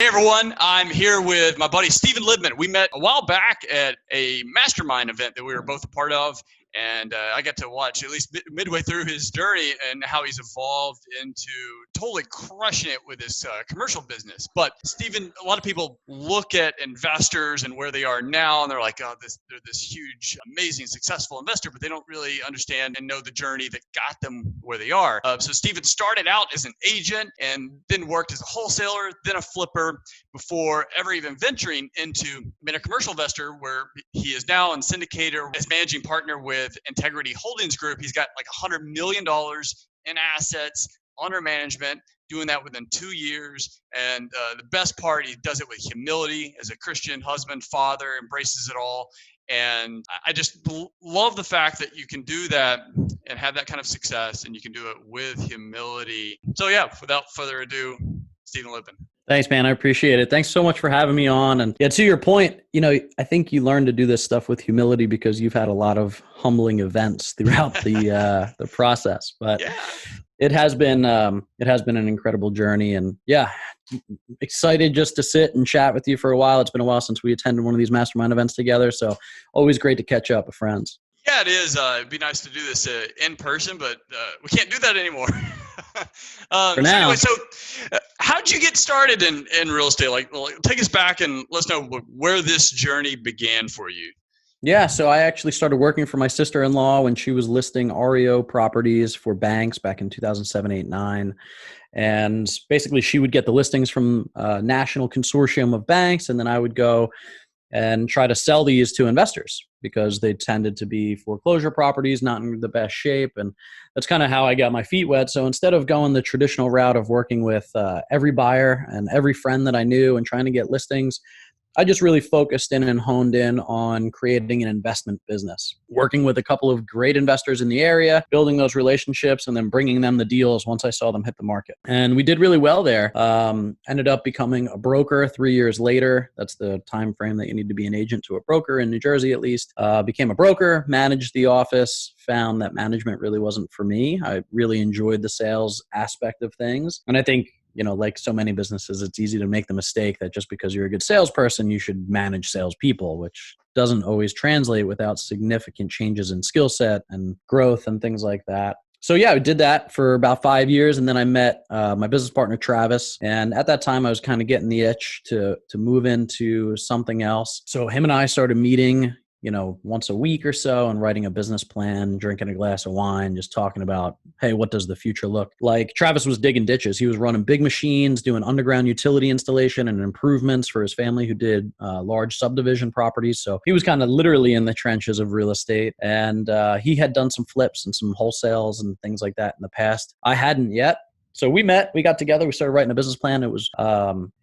Hey everyone, I'm here with my buddy Stephen Libman. We met a while back at a mastermind event that we were both a part of, and I got to watch at least midway through his journey and how he's evolved into totally crushing it with his commercial business. But Stephen, a lot of people look at investors and where they are now, and they're like, oh, they're this huge, amazing, successful investor, but they don't really understand and know the journey that got them where they are. So Stephen started out as an agent and then worked as a wholesaler, then a flipper, before ever even venturing into being a commercial investor, where he is now in Syndicator as managing partner with Integrity Holdings Group. He's got like $100 million in assets under management, doing that within 2 years. And the best part, he does it with humility as a Christian husband, father, embraces it all. And I just love the fact that you can do that and have that kind of success, and you can do it with humility. So yeah, without further ado, Stephen Libman. Thanks, man. I appreciate it. Thanks so much for having me on. And yeah, to your point, I think you learn to do this stuff with humility because you've had a lot of humbling events throughout the process. But yeah, it has been an incredible journey. And yeah, excited just to sit and chat with you for a while. It's been a while since we attended one of these mastermind events together. So always great to catch up with friends. Yeah, it is. It'd be nice to do this in person, but we can't do that anymore. For now. So how'd you get started in real estate? Like, take us back and let us know where this journey began for you. Yeah, so I actually started working for my sister-in-law when she was listing REO properties for banks back in 2007, 8, 9. And basically she would get the listings from a national consortium of banks, and then I would go and try to sell these to investors because they tended to be foreclosure properties, not in the best shape. And that's kind of how I got my feet wet. So instead of going the traditional route of working with every buyer and every friend that I knew and trying to get listings, I just really focused in and honed in on creating an investment business, working with a couple of great investors in the area, building those relationships, and then bringing them the deals once I saw them hit the market. And we did really well there. Ended up becoming a broker 3 years later. That's the time frame that you need to be an agent to a broker in New Jersey, at least. Became a broker, managed the office, found that management really wasn't for me. I really enjoyed the sales aspect of things. And I think, like so many businesses, it's easy to make the mistake that just because you're a good salesperson, you should manage salespeople, which doesn't always translate without significant changes in skill set and growth and things like that. So yeah, I did that for about 5 years. And then I met my business partner, Travis. And at that time, I was kind of getting the itch to move into something else. So him and I started meeting once a week or so and writing a business plan, drinking a glass of wine, just talking about, hey, what does the future look like? Travis was digging ditches. He was running big machines, doing underground utility installation and improvements for his family who did large subdivision properties. So he was kind of literally in the trenches of real estate. And he had done some flips and some wholesales and things like that in the past. I hadn't yet. So we met, we got together, we started writing a business plan. It was,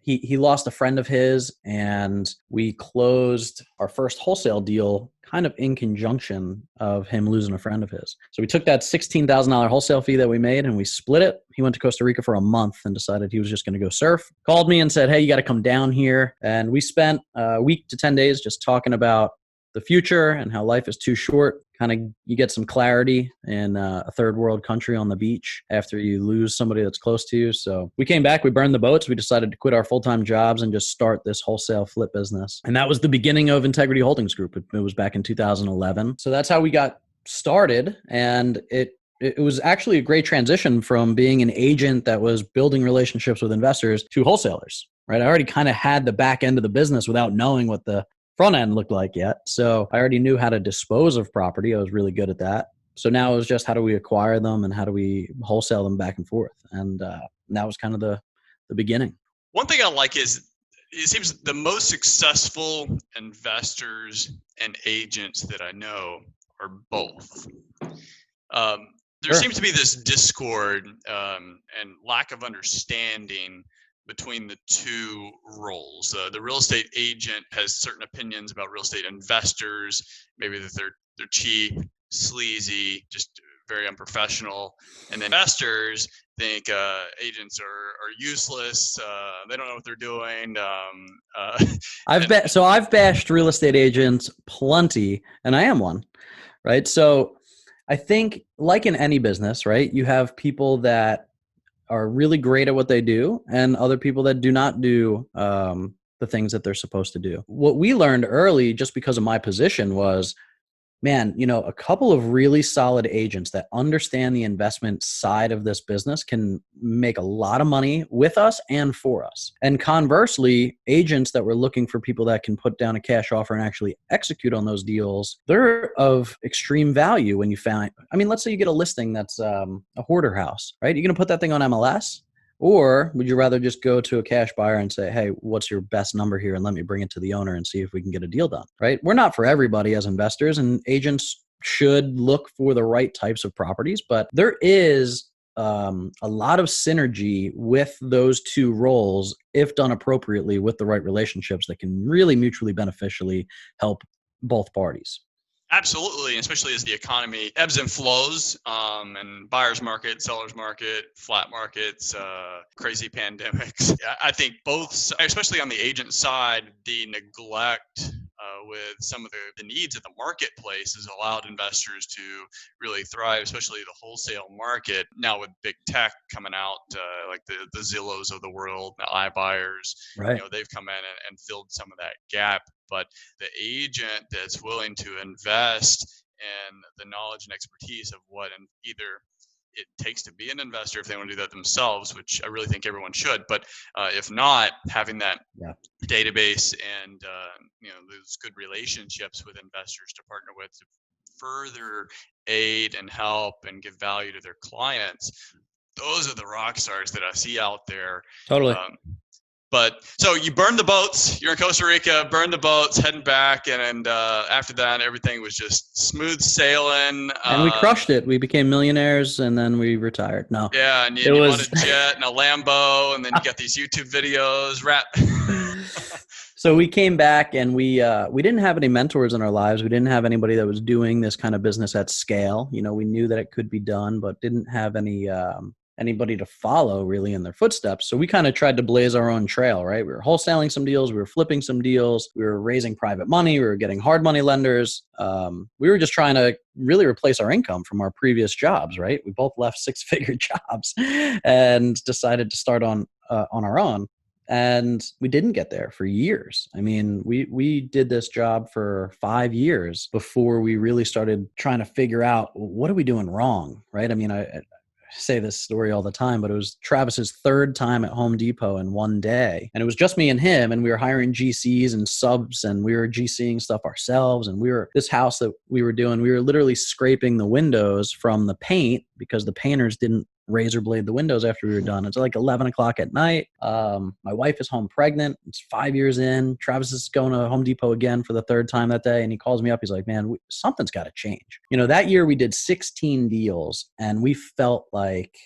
he lost a friend of his, and we closed our first wholesale deal kind of in conjunction of him losing a friend of his. So we took that $16,000 wholesale fee that we made and we split it. He went to Costa Rica for a month and decided he was just going to go surf. Called me and said, hey, you got to come down here. And we spent a week to 10 days just talking about the future and how life is too short. Kind of you get some clarity in a third world country on the beach after you lose somebody that's close to you. So we came back, we burned the boats, we decided to quit our full-time jobs and just start this wholesale flip business. And that was the beginning of Integrity Holdings Group. It was back in 2011. So that's how we got started. And it was actually a great transition from being an agent that was building relationships with investors to wholesalers, right? I already kind of had the back end of the business without knowing what the front end looked like yet. So I already knew how to dispose of property. I was really good at that. So now it was just how do we acquire them and how do we wholesale them back and forth. And that was kind of the beginning. One thing I like is it seems the most successful investors and agents that I know are both. There seems to be this discord and lack of understanding between the two roles. The real estate agent has certain opinions about real estate investors, maybe that they're cheap, sleazy, just very unprofessional. And then investors think agents are useless. They don't know what they're doing. I've bashed real estate agents plenty, and I am one, right? So I think like in any business, right, you have people that are really great at what they do and other people that do not do the things that they're supposed to do. What we learned early, just because of my position, was, man, a couple of really solid agents that understand the investment side of this business can make a lot of money with us and for us. And conversely, agents that were looking for people that can put down a cash offer and actually execute on those deals, they're of extreme value when you find, let's say you get a listing that's a hoarder house, right? You're going to put that thing on MLS? Or would you rather just go to a cash buyer and say, hey, what's your best number here? And let me bring it to the owner and see if we can get a deal done, right? We're not for everybody as investors, and agents should look for the right types of properties. But there is a lot of synergy with those two roles if done appropriately with the right relationships that can really mutually beneficially help both parties. Absolutely, especially as the economy ebbs and flows, and buyer's market, seller's market, flat markets, crazy pandemics. I think both, especially on the agent side, the neglect with some of the needs of the marketplace has allowed investors to really thrive, especially the wholesale market. Now with big tech coming out, like the Zillows of the world, the iBuyers, right? They've come in and filled some of that gap. But the agent that's willing to invest in the knowledge and expertise of what either it takes to be an investor, if they want to do that themselves, which I really think everyone should, but if not, having that database and those good relationships with investors to partner with to further aid and help and give value to their clients, those are the rock stars that I see out there. Totally. But so you burned the boats, you're in Costa Rica, burned the boats, heading back. And after that, everything was just smooth sailing. And we crushed it. We became millionaires and then we retired. No. Yeah. And you bought a jet and a Lambo, and then you got these YouTube videos. So we came back and we didn't have any mentors in our lives. We didn't have anybody that was doing this kind of business at scale. We knew that it could be done, but didn't have anybody to follow really in their footsteps. So we kind of tried to blaze our own trail, right? We were wholesaling some deals. We were flipping some deals. We were raising private money. We were getting hard money lenders. We were just trying to really replace our income from our previous jobs, right? We both left 6-figure jobs and decided to start on our own. And we didn't get there for years. We did this job for 5 years before we really started trying to figure out, what are we doing wrong, right? I say this story all the time, but it was Travis's third time at Home Depot in one day. And it was just me and him, and we were hiring GCs and subs, and we were GCing stuff ourselves. And this house that we were doing, we were literally scraping the windows from the paint because the painters didn't razor blade the windows after we were done. It's like 11 o'clock at night. My wife is home pregnant. It's 5 years in. Travis is going to Home Depot again for the third time that day. And he calls me up. He's like, man, something's got to change. That year we did 16 deals and we felt like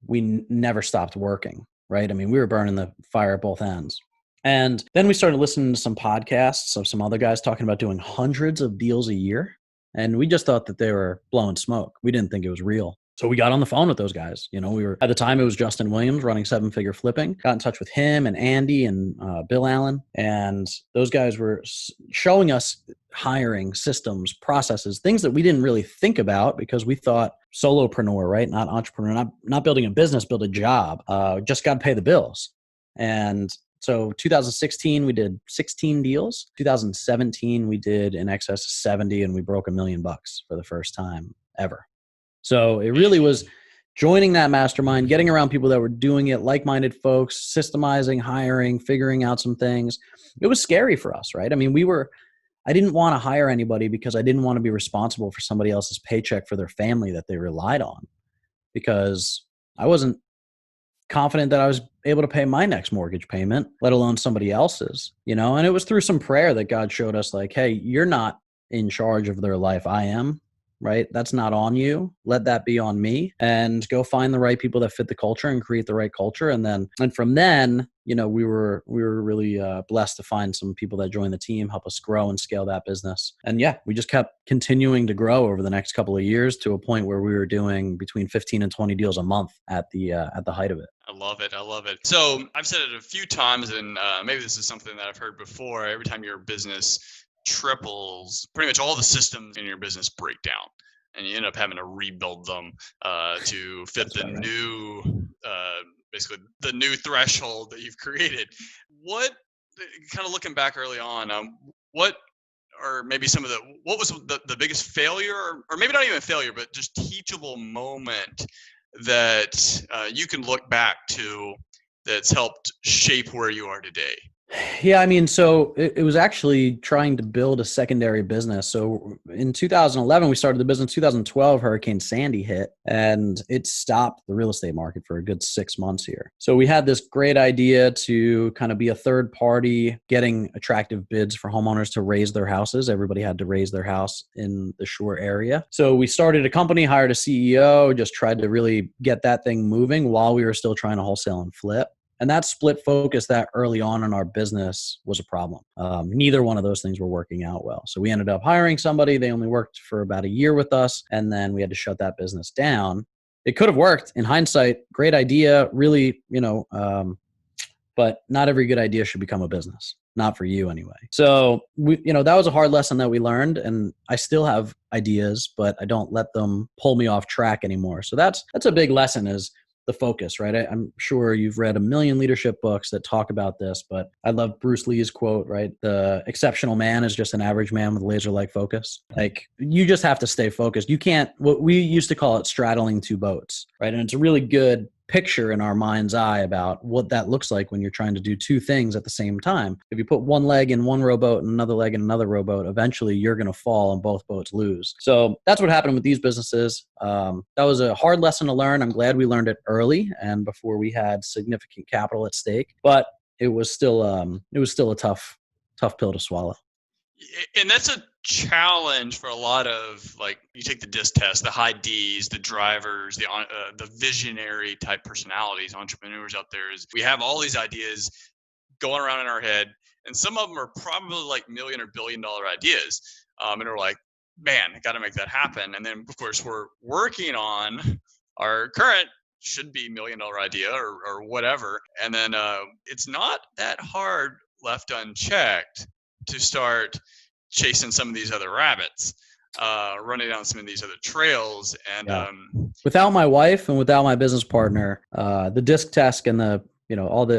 we never stopped working, right? We were burning the fire at both ends. And then we started listening to some podcasts of some other guys talking about doing hundreds of deals a year. And we just thought that they were blowing smoke. We didn't think it was real. So we got on the phone with those guys. We were, at the time, it was Justin Williams running 7-figure flipping. Got in touch with him and Andy and Bill Allen. And those guys were showing us hiring systems, processes, things that we didn't really think about because we thought solopreneur, right? Not entrepreneur, not building a business, build a job. Just got to pay the bills. And so 2016, we did 16 deals. 2017, we did in excess of 70, and we broke $1 million for the first time ever. So it really was joining that mastermind, getting around people that were doing it, like-minded folks, systemizing, hiring, figuring out some things. It was scary for us, right? I didn't want to hire anybody because I didn't want to be responsible for somebody else's paycheck for their family that they relied on, because I wasn't confident that I was able to pay my next mortgage payment, let alone somebody else's, and it was through some prayer that God showed us, like, hey, you're not in charge of their life. I am. Right? That's not on you. Let that be on me, and go find the right people that fit the culture and create the right culture. And from then, we were really blessed to find some people that joined the team, help us grow and scale that business. And yeah, we just kept continuing to grow over the next couple of years to a point where we were doing between 15 and 20 deals a month at the height of it. I love it. So I've said it a few times, and maybe this is something that I've heard before. Every time your business triples, pretty much all the systems in your business break down, and you end up having to rebuild them to fit the new basically the new threshold that you've created. What, kind of looking back early on, what or maybe what was the biggest failure, or maybe not even failure, but just teachable moment that you can look back to that's helped shape where you are today? Yeah, I mean, so it was actually trying to build a secondary business. So in 2011, we started the business. 2012, Hurricane Sandy hit, and it stopped the real estate market for a good 6 months here. So we had this great idea to kind of be a third party, getting attractive bids for homeowners to raise their houses. Everybody had to raise their house in the shore area. So we started a company, hired a CEO, just tried to really get that thing moving while we were still trying to wholesale and flip. And that split focus that early on in our business was a problem. Neither one of those things were working out well. So we ended up hiring somebody. They only worked for about a year with us, and then we had to shut that business down. It could have worked in hindsight. Great idea, really, but not every good idea should become a business. Not for you anyway. So that was a hard lesson that we learned, and I still have ideas, but I don't let them pull me off track anymore. So that's a big lesson, is the focus, right? I'm sure you've read a million leadership books that talk about this, but I love Bruce Lee's quote, right? The exceptional man is just an average man with laser-like focus. Like, you just have to stay focused. You can't, what we used to call it, straddling two boats, right? And it's a really good picture in our mind's eye about what that looks like when you're trying to do two things at the same time. If you put one leg in one rowboat and another leg in another rowboat, eventually you're going to fall and both boats lose. So that's what happened with these businesses. That was a hard lesson to learn. I'm glad we learned it early and before we had significant capital at stake, but it was still a tough pill to swallow. And that's a challenge for a lot of, like, you take the DISC test, the high Ds, the drivers, the visionary type personalities, entrepreneurs out there, is we have all these ideas going around in our head, and some of them are probably like million or billion dollar ideas, and we're like, man, I got to make that happen. And then of course we're working on our current should be $1 million idea or whatever, and then it's not that hard left unchecked to start chasing some of these other rabbits, running down some of these other trails. And without my wife and without my business partner, the DISC test and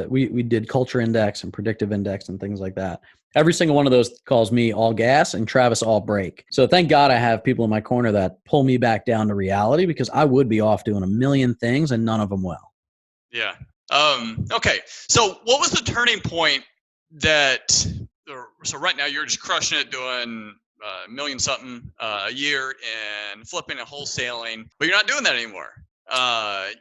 we did culture index and predictive index and things like that. Every single one of those calls me all gas and Travis all brake. So thank God I have people in my corner that pull me back down to reality, because I would be off doing a million things and none of them well. Yeah. Okay. So what was the turning point so right now you're just crushing it, doing $1 million something a year and flipping and wholesaling, but you're not doing that anymore.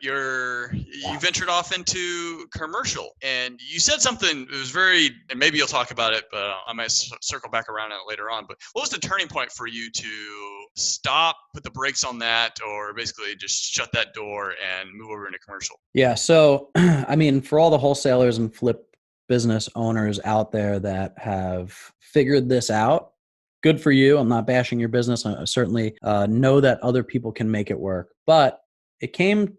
You ventured off into commercial, and you said something that was and maybe you'll talk about it, but I might circle back around on it later on. But what was the turning point for you to stop, put the brakes on that, or basically just shut that door and move over into commercial? Yeah. So, I mean, for all the wholesalers and flip business owners out there that have figured this out, good for you. I'm not bashing your business. I certainly know that other people can make it work. But it came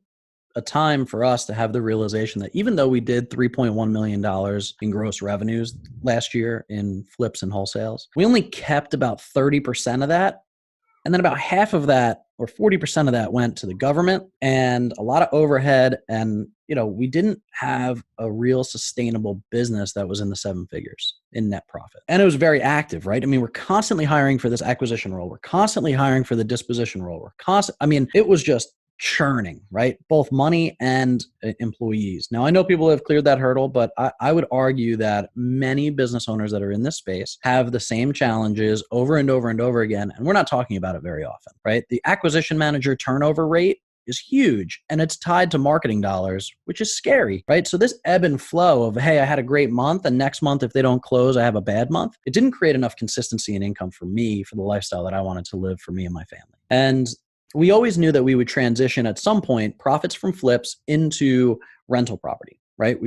a time for us to have the realization that even though we did $3.1 million in gross revenues last year in flips and wholesales, we only kept about 30% of that. And then about half of that, or 40% of that, went to the government and a lot of overhead. And, we didn't have a real sustainable business that was in the seven figures in net profit. And it was very active, right? I mean, we're constantly hiring for this acquisition role. We're constantly hiring for the disposition role. It was just churning, right? Both money and employees. Now, I know people have cleared that hurdle, but I would argue that many business owners that are in this space have the same challenges over and over and over again. And we're not talking about it very often, right? The acquisition manager turnover rate is huge, and it's tied to marketing dollars, which is scary, right? So this ebb and flow of, hey, I had a great month, and next month, if they don't close, I have a bad month. It didn't create enough consistency and income for me, for the lifestyle that I wanted to live for me and my family. And we always knew that we would transition at some point profits from flips into rental property, right?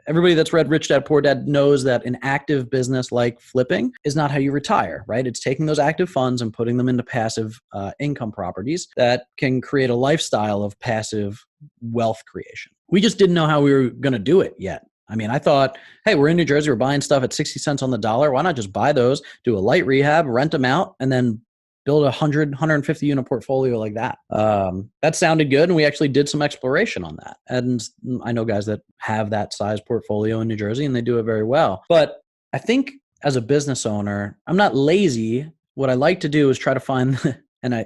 Everybody that's read Rich Dad Poor Dad knows that an active business like flipping is not how you retire, right? It's taking those active funds and putting them into passive income properties that can create a lifestyle of passive wealth creation. We just didn't know how we were going to do it yet. I mean, I thought, hey, we're in New Jersey, we're buying stuff at 60 cents on the dollar. Why not just buy those, do a light rehab, rent them out, and then build 150 unit portfolio like that. That sounded good. And we actually did some exploration on that. And I know guys that have that size portfolio in New Jersey and they do it very well. But I think as a business owner, I'm not lazy. What I like to do is try to find, and I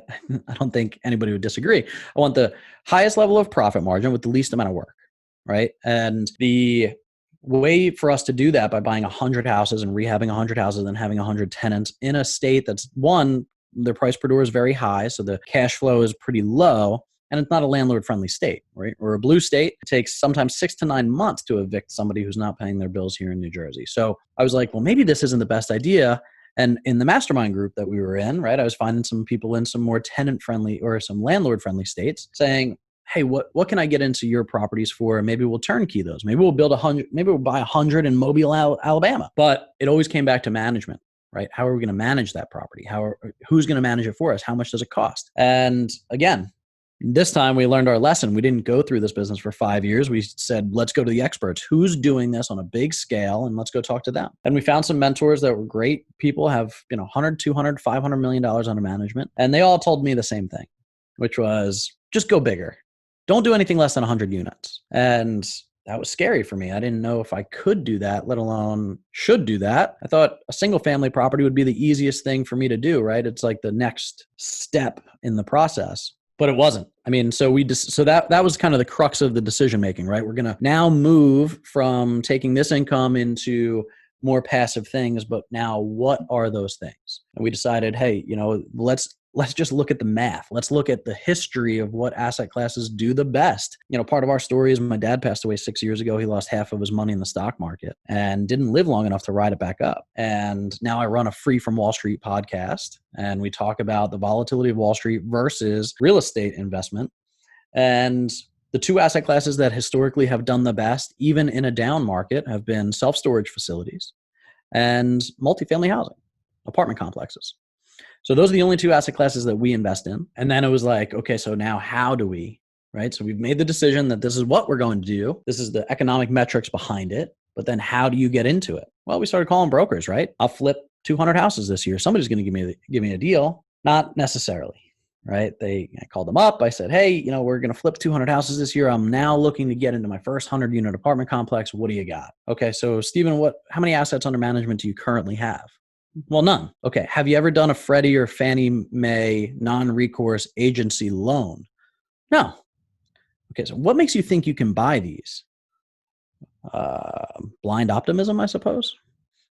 don't think anybody would disagree. I want the highest level of profit margin with the least amount of work, right? And the way for us to do that by buying 100 houses and rehabbing 100 houses and having 100 tenants in a state that's, one, their price per door is very high, so the cash flow is pretty low, and it's not a landlord-friendly state, right? Or a blue state, it takes sometimes 6 to 9 months to evict somebody who's not paying their bills here in New Jersey. So I was like, well, maybe this isn't the best idea. And in the mastermind group that we were in, right, I was finding some people in some more tenant-friendly or some landlord-friendly states saying, hey, what can I get into your properties for? Maybe we'll turnkey those. Maybe we'll build 100, maybe we'll buy 100 in Mobile, Alabama. But it always came back to management, right? How are we going to manage that property? Who's going to manage it for us? How much does it cost? And again, this time we learned our lesson. We didn't go through this business for 5 years. We said, let's go to the experts. Who's doing this on a big scale? And let's go talk to them. And we found some mentors that were great people, have 100, 200, $500 million under management. And they all told me the same thing, which was just go bigger. Don't do anything less than 100 units. And that was scary for me. I didn't know if I could do that, let alone should do that. I thought a single family property would be the easiest thing for me to do, right? It's like the next step in the process, but it wasn't. I mean, so that was kind of the crux of the decision making, right? We're going to now move from taking this income into more passive things, but now what are those things? And we decided, hey, let's just look at the math. Let's look at the history of what asset classes do the best. Part of our story is my dad passed away 6 years ago. He lost half of his money in the stock market and didn't live long enough to ride it back up. And now I run a Free from Wall Street podcast, and we talk about the volatility of Wall Street versus real estate investment. And the two asset classes that historically have done the best, even in a down market, have been self-storage facilities and multifamily housing, apartment complexes. So those are the only two asset classes that we invest in. And then it was like, okay, so now how do we, right? So we've made the decision that this is what we're going to do. This is the economic metrics behind it. But then how do you get into it? Well, we started calling brokers, right? I'll flip 200 houses this year. Somebody's going to give me a deal. Not necessarily, right? I called them up. I said, hey, we're going to flip 200 houses this year. I'm now looking to get into my first 100 unit apartment complex. What do you got? Okay, so Stephen, how many assets under management do you currently have? Well, none. Okay. Have you ever done a Freddie or Fannie Mae non-recourse agency loan? No. Okay. So what makes you think you can buy these? Blind optimism, I suppose.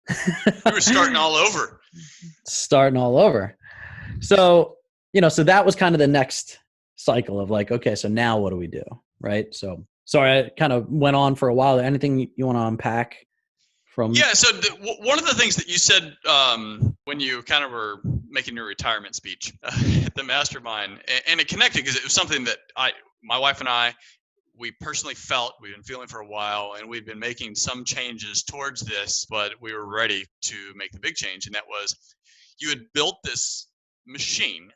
You were starting all over. So, so that was kind of the next cycle of like, okay, so now what do we do? Right. So sorry, I kind of went on for a while. Anything you want to unpack? Yeah, so one of the things that you said when you kind of were making your retirement speech at the mastermind, and it connected because it was something that my wife and I, we personally felt we've been feeling for a while, and we've been making some changes towards this, but we were ready to make the big change. And that was, you had built this machine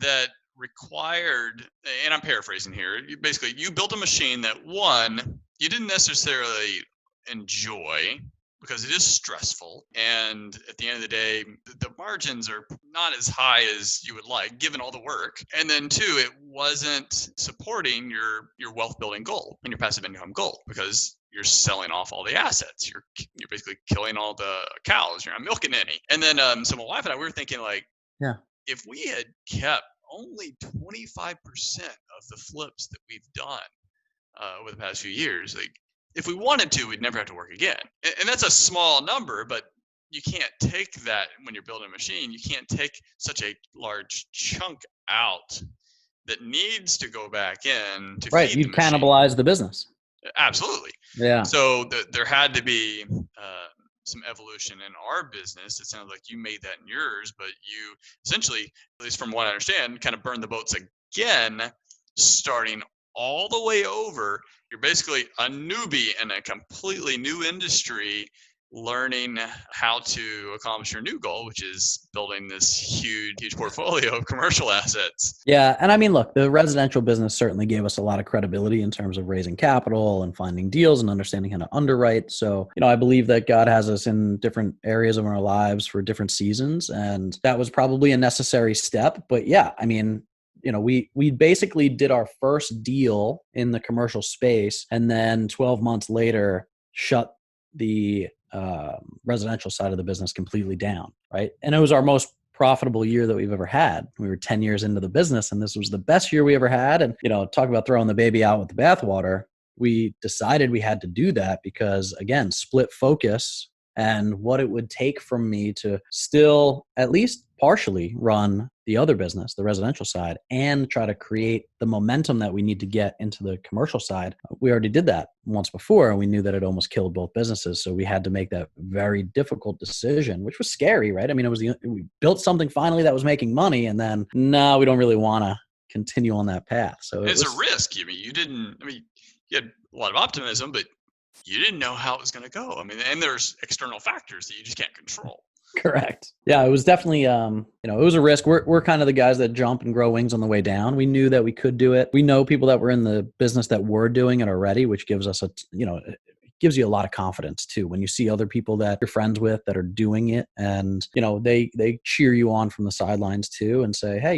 that required, and I'm paraphrasing here, you built a machine that, one, you didn't necessarily enjoy, because it is stressful. And at the end of the day, the margins are not as high as you would like, given all the work. And then two, it wasn't supporting your wealth building goal and your passive income goal, because you're selling off all the assets. You're basically killing all the cows. You're not milking any. And then, so my wife and I, we were thinking like, yeah, if we had kept only 25% of the flips that we've done over the past few years, like, if we wanted to, we'd never have to work again. And that's a small number, but you can't take that when you're building a machine. You can't take such a large chunk out that needs to go back in to right. feed You cannibalize the business. Absolutely. Yeah. So there had to be some evolution in our business. It sounds like you made that in yours, but you essentially, at least from what I understand, kind of burned the boats again, starting all the way over. You're basically a newbie in a completely new industry, learning how to accomplish your new goal, which is building this huge portfolio of commercial assets. Yeah. And I mean, look, the residential business certainly gave us a lot of credibility in terms of raising capital and finding deals and understanding how to underwrite. So, I believe that God has us in different areas of our lives for different seasons. And that was probably a necessary step. But yeah, I mean, we basically did our first deal in the commercial space, and then 12 months later shut the residential side of the business completely down, right? And it was our most profitable year that we've ever had. We were 10 years into the business, and this was the best year we ever had. And, talk about throwing the baby out with the bathwater. We decided we had to do that because, again, split focus and what it would take from me to still at least partially run the other business, the residential side, and try to create the momentum that we need to get into the commercial side. We already did that once before, and we knew that it almost killed both businesses. So we had to make that very difficult decision, which was scary, right? I mean, we built something finally that was making money, and then, no, we don't really want to continue on that path. So it's a risk. You had a lot of optimism, but you didn't know how it was going to go. I mean, and there's external factors that you just can't control. Correct. Yeah, it was definitely, it was a risk. We're kind of the guys that jump and grow wings on the way down. We knew that we could do it. We know people that were in the business that were doing it already, which gives us it gives you a lot of confidence too when you see other people that you're friends with that are doing it, and they cheer you on from the sidelines too and say, hey,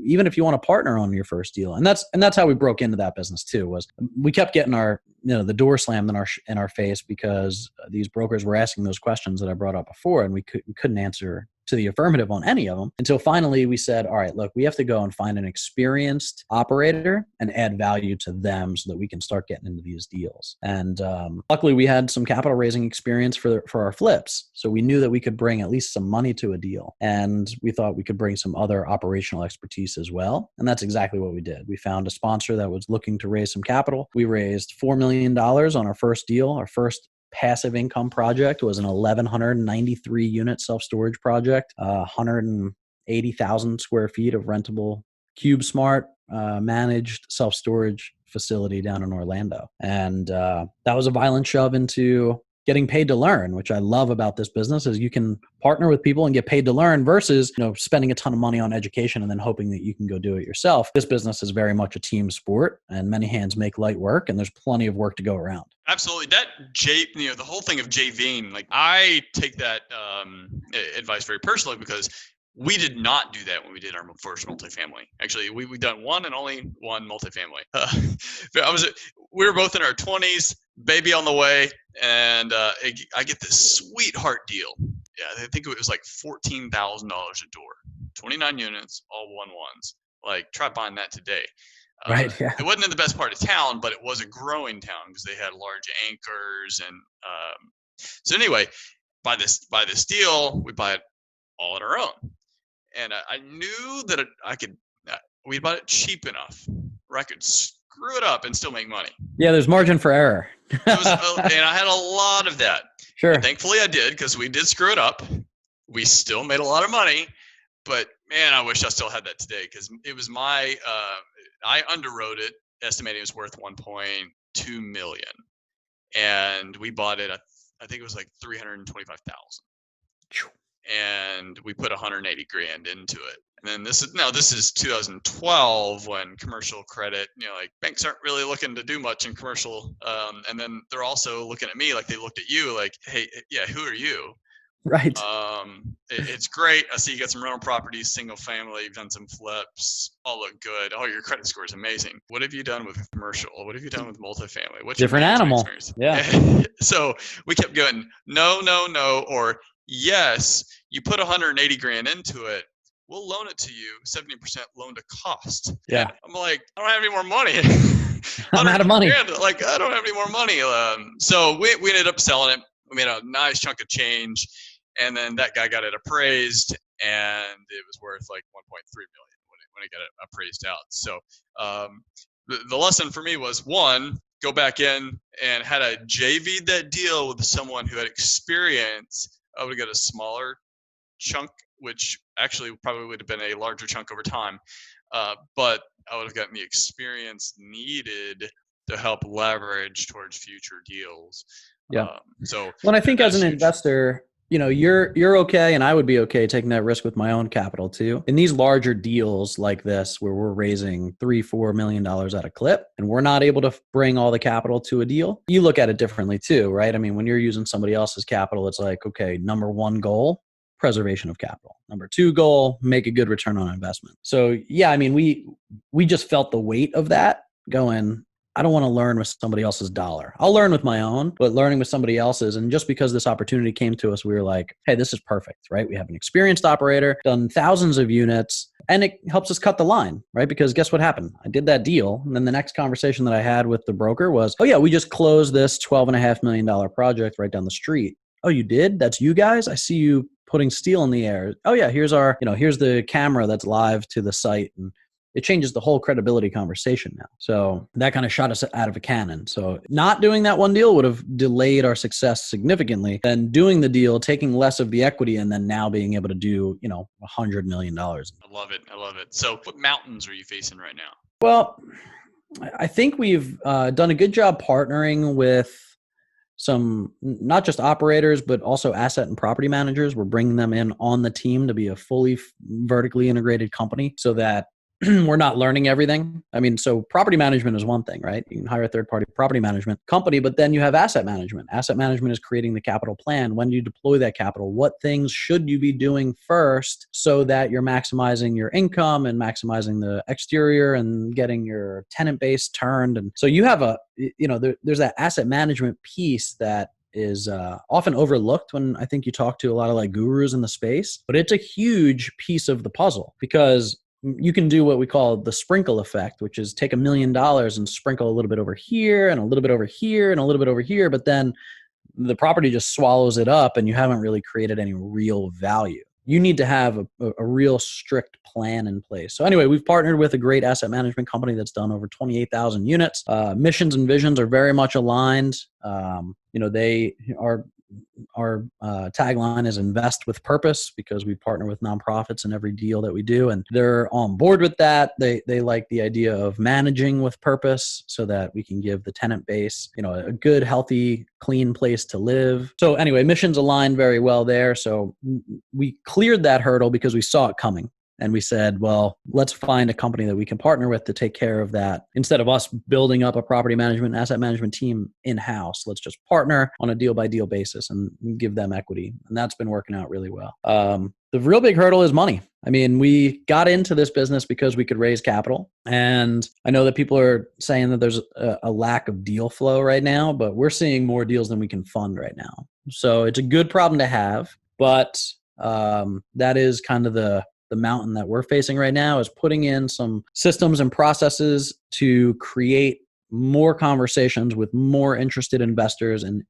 even if you want to partner on your first deal. And that's how we broke into that business too, was we kept getting our the door slammed in our face because these brokers were asking those questions that I brought up before, and we couldn't answer to the affirmative on any of them until finally we said, all right, look, we have to go and find an experienced operator and add value to them so that we can start getting into these deals. And luckily we had some capital raising experience for our flips. So we knew that we could bring at least some money to a deal. And we thought we could bring some other operational expertise as well. And that's exactly what we did. We found a sponsor that was looking to raise some capital. We raised $4 million on our first deal. Our first passive income project was an 1,193 unit self-storage project, 180,000 square feet of rentable CubeSmart managed self-storage facility down in Orlando. And that was a violent shove into getting paid to learn, which I love about this business, is you can partner with people and get paid to learn versus, spending a ton of money on education and then hoping that you can go do it yourself. This business is very much a team sport, and many hands make light work, and there's plenty of work to go around. Absolutely. That the whole thing of JVing, like I take that advice very personally because we did not do that when we did our first multifamily. Actually, we've done one and only one multifamily. We were both in our 20s, baby on the way, and I get this sweetheart deal. Yeah, I think it was like $14,000 a door, 29 units, all 1-1s. Like, try buying that today. Right. Yeah. It wasn't in the best part of town, but it was a growing town because they had large anchors. And so anyway, by this deal, we buy it all on our own. And I knew that we bought it cheap enough where I could screw it up and still make money. Yeah, there's margin for error. And I had a lot of that. Sure. And thankfully I did, because we did screw it up. We still made a lot of money, but man, I wish I still had that today, because it was I underwrote it, estimating it was worth 1.2 million. And we bought it, I think it was like 325,000. And we put 180 grand into it. And then this is 2012, when commercial credit, like banks aren't really looking to do much in commercial. And then they're also looking at me like they looked at you like, hey, yeah, who are you? Right. It's great. I see you got some rental properties, single family, you've done some flips, all look good. Oh, your credit score is amazing. What have you done with commercial? What have you done with multifamily? What's different animal? Experience? Yeah. So we kept going, no, or yes, you put 180 grand into it, we'll loan it to you 70% loan to cost. Yeah. And I'm like, I don't have any more money. I'm out of money. Like, I don't have any more money. So we ended up selling it. We made a nice chunk of change, and then that guy got it appraised, and it was worth like 1.3 million when it got it appraised out. So the lesson for me was, one, go back in, and had I JV'd that deal with someone who had experience, I would have got a smaller chunk, which actually probably would have been a larger chunk over time. But I would have gotten the experience needed to help leverage towards future deals. Yeah. So Well, I think that as is an huge. investor, you're okay, and I would be okay taking that risk with my own capital too. In these larger deals like this, where we're raising $3-4 million at a clip, and we're not able to bring all the capital to a deal, you look at it differently too, right? I mean, when you're using somebody else's capital, it's like, okay, number one goal, preservation of capital. Number two goal, make a good return on investment. So yeah, I mean, we just felt the weight of that going. I don't want to learn with somebody else's dollar. I'll learn with my own, but learning with somebody else's. And just because this opportunity came to us, we were like, hey, this is perfect, right? We have an experienced operator, done thousands of units, and it helps us cut the line, right? Because guess what happened? I did that deal. And then the next conversation that I had with the broker was, oh yeah, we just closed this $12.5 million project right down the street. Oh, you did? That's you guys? I see you putting steel in the air. Oh yeah, here's here's the camera that's live to the site. And it changes the whole credibility conversation now. So that kind of shot us out of a cannon. So not doing that one deal would have delayed our success significantly. Then doing the deal, taking less of the equity, and then now being able to do, $100 million. I love it. I love it. So what mountains are you facing right now? Well, I think we've done a good job partnering with some, not just operators, but also asset and property managers. We're bringing them in on the team to be a fully vertically integrated company so that we're not learning everything. I mean, so property management is one thing, right? You can hire a third-party property management company, but then you have asset management. Asset management is creating the capital plan. When do you deploy that capital? What things should you be doing first so that you're maximizing your income and maximizing the exterior and getting your tenant base turned? And so you have there's that asset management piece that is often overlooked when I think you talk to a lot of like gurus in the space, but it's a huge piece of the puzzle because you can do what we call the sprinkle effect, which is take $1 million and sprinkle a little bit over here and a little bit over here and a little bit over here, but then the property just swallows it up and you haven't really created any real value. You need to have a real strict plan in place. So anyway, we've partnered with a great asset management company that's done over 28,000 units. Missions and visions are very much aligned. They are. Our tagline is invest with purpose because we partner with nonprofits in every deal that we do, and they're on board with that. They like the idea of managing with purpose so that we can give the tenant base, a good, healthy, clean place to live. So anyway, missions align very well there. So we cleared that hurdle because we saw it coming. And we said, well, let's find a company that we can partner with to take care of that. Instead of us building up a property management and asset management team in-house, let's just partner on a deal-by-deal basis and give them equity. And that's been working out really well. The real big hurdle is money. I mean, we got into this business because we could raise capital. And I know that people are saying that there's a lack of deal flow right now, but we're seeing more deals than we can fund right now. So it's a good problem to have, but that is kind of the mountain that we're facing right now, is putting in some systems and processes to create more conversations with more interested investors and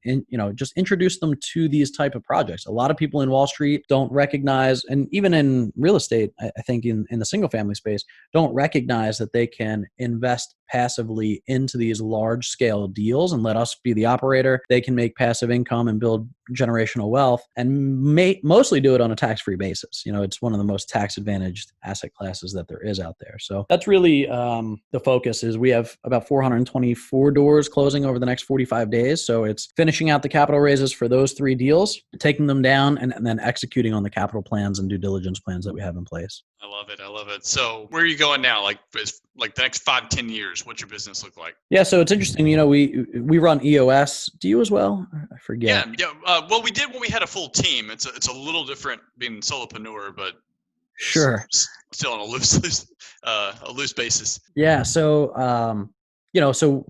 just introduce them to these type of projects. A lot of people in Wall Street don't recognize, and even in real estate, I think in the single family space, don't recognize that they can invest passively into these large scale deals and let us be the operator. They can make passive income and build generational wealth and mostly do it on a tax-free basis. It's one of the most tax advantaged asset classes that there is out there. So that's really the focus. Is we have about 424 doors closing over the next 45 days. So it's finishing out the capital raises for those 3 deals, taking them down, and then executing on the capital plans and due diligence plans that we have in place. I love it. I love it. So where are you going now? Like the next 5-10 years, what's your business look like? Yeah. So it's interesting. We run EOS. Do you as well? I forget. Yeah. Well, we did when we had a full team. It's a little different being solopreneur, but sure, still on a loose basis. Yeah. So, so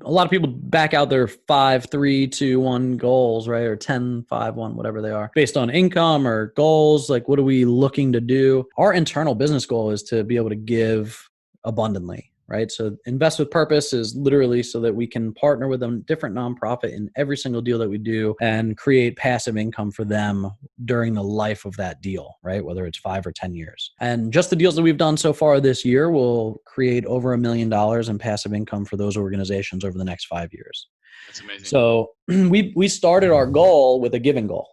a lot of people back out their 5, 3, 2, 1 goals, right? Or 10, 5, 1, whatever they are, based on income or goals. Like, what are we looking to do? Our internal business goal is to be able to give abundantly, right? So invest with purpose is literally so that we can partner with a different nonprofit in every single deal that we do and create passive income for them during the life of that deal, right? Whether it's 5 or 10 years. And just the deals that we've done so far this year will create over $1 million in passive income for those organizations over the next 5 years. That's amazing. So we started our goal with a giving goal.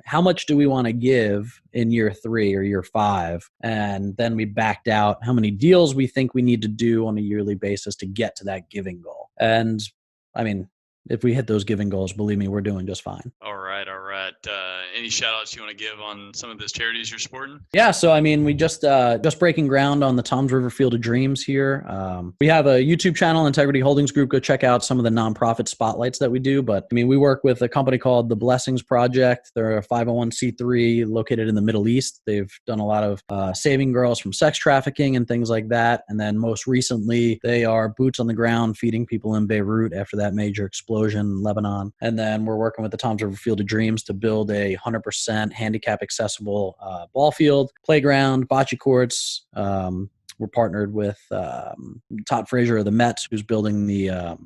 How much do we want to give in year 3 or year 5? And then we backed out how many deals we think we need to do on a yearly basis to get to that giving goal. And I mean, if we hit those giving goals, believe me, we're doing just fine. All right. Any shout outs you want to give on some of those charities you're supporting? Yeah, so I mean, we just breaking ground on the Tom's River Field of Dreams here. We have a YouTube channel, Integrity Holdings Group. Go check out some of the nonprofit spotlights that we do. But I mean, we work with a company called The Blessings Project. They're a 501c3 located in the Middle East. They've done a lot of saving girls from sex trafficking and things like that. And then most recently, they are boots on the ground feeding people in Beirut after that major explosion in Lebanon. And then we're working with the Tom's River Field of Dreams to build a 100% handicap accessible ball field, playground, bocce courts. We're partnered with Todd Frazier of the Mets, who's building the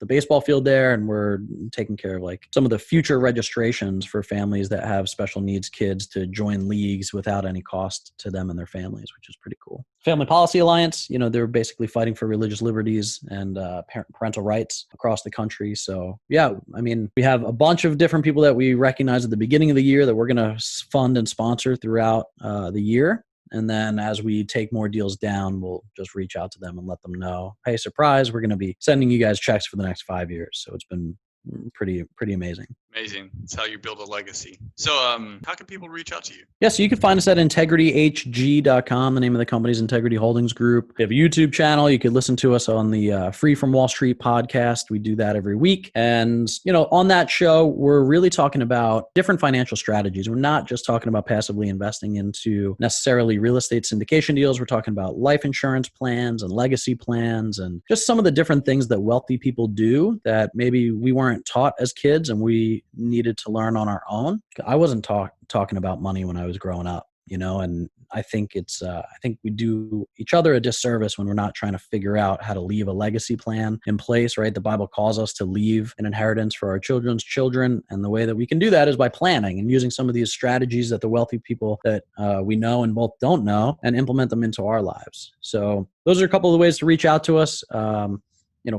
baseball field there, and we're taking care of like some of the future registrations for families that have special needs kids to join leagues without any cost to them and their families, which is pretty cool. Family Policy Alliance, they're basically fighting for religious liberties and parental rights across the country. So yeah, I mean, we have a bunch of different people that we recognize at the beginning of the year that we're going to fund and sponsor throughout the year. And then as we take more deals down, we'll just reach out to them and let them know, hey, surprise, we're going to be sending you guys checks for the next 5 years. So it's been pretty amazing. Amazing. It's how you build a legacy. So how can people reach out to you? Yeah, so you can find us at integrityhg.com. The name of the company is Integrity Holdings Group. We have a YouTube channel. You could listen to us on the Free from Wall Street podcast. We do that every week. And, on that show, we're really talking about different financial strategies. We're not just talking about passively investing into necessarily real estate syndication deals. We're talking about life insurance plans and legacy plans and just some of the different things that wealthy people do that maybe we weren't taught as kids and we needed to learn on our own. I wasn't talking about money when I was growing up, and I think I think we do each other a disservice when we're not trying to figure out how to leave a legacy plan in place, right? The Bible calls us to leave an inheritance for our children's children. And the way that we can do that is by planning and using some of these strategies that the wealthy people that we know and both don't know and implement them into our lives. So those are a couple of ways to reach out to us.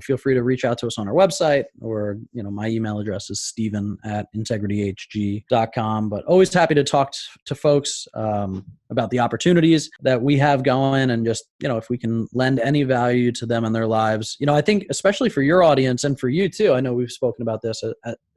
Feel free to reach out to us on our website or, my email address is steven@integrityhg.com, but always happy to talk to folks about the opportunities that we have going and just, if we can lend any value to them in their lives. I think especially for your audience and for you too, I know we've spoken about this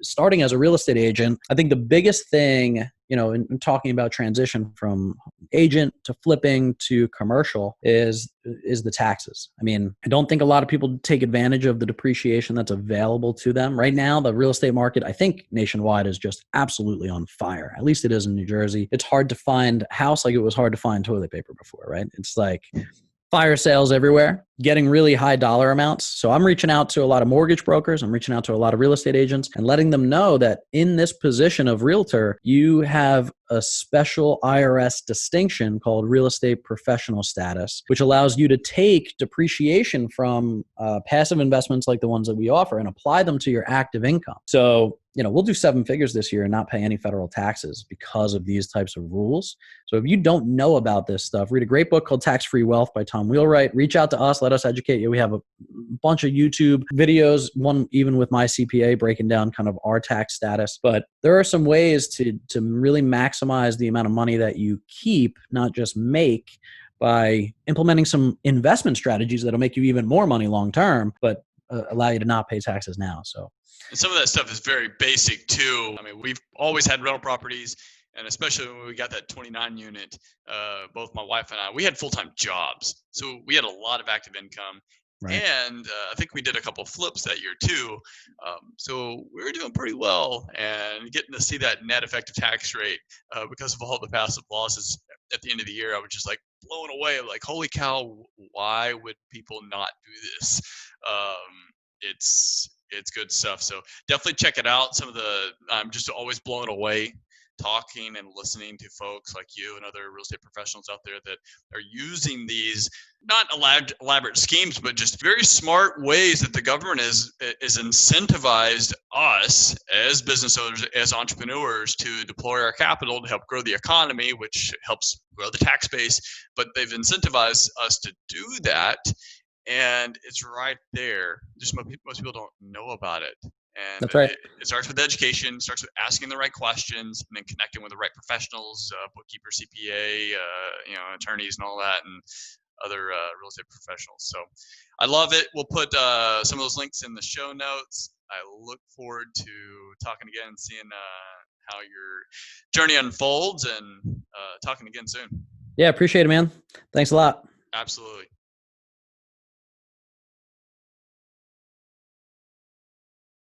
starting as a real estate agent. I think the biggest thing, in talking about transition from agent to flipping to commercial is the taxes. I mean, I don't think a lot of people take advantage of the depreciation that's available to them. Right now, the real estate market, I think nationwide, is just absolutely on fire. At least it is in New Jersey. It's hard to find a house like it was hard to find toilet paper before, right? It's like fire sales everywhere, getting really high dollar amounts. So I'm reaching out to a lot of mortgage brokers. I'm reaching out to a lot of real estate agents and letting them know that in this position of realtor, you have a special IRS distinction called real estate professional status, which allows you to take depreciation from passive investments like the ones that we offer and apply them to your active income. So, we'll do 7 figures this year and not pay any federal taxes because of these types of rules. So if you don't know about this stuff, read a great book called Tax-Free Wealth by Tom Wheelwright. Reach out to us. Let us educate you. We have a bunch of YouTube videos, one even with my CPA breaking down kind of our tax status. But there are some ways to really maximize the amount of money that you keep, not just make, by implementing some investment strategies that'll make you even more money long term, but allow you to not pay taxes now. So. And some of that stuff is very basic too. I mean, we've always had rental properties, and especially when we got that 29 unit, both my wife and I, we had full-time jobs. So we had a lot of active income. Right. And I think we did a couple of flips that year too. So we were doing pretty well and getting to see that net effective tax rate because of all the passive losses at the end of the year. I was just like blown away, like, holy cow, why would people not do this? It's good stuff. So definitely check it out. I'm just always blown away talking and listening to folks like you and other real estate professionals out there that are using these not elaborate schemes, but just very smart ways that the government is incentivized us as business owners, as entrepreneurs, to deploy our capital to help grow the economy, which helps grow the tax base. But they've incentivized us to do that. And it's right there. Just most people don't know about it. And that's right. It starts with education, starts with asking the right questions, and then connecting with the right professionals, bookkeeper, CPA, attorneys and all that, and other real estate professionals. So I love it. We'll put some of those links in the show notes. I look forward to talking again and seeing how your journey unfolds, and talking again soon. Yeah, appreciate it, man. Thanks a lot. Absolutely.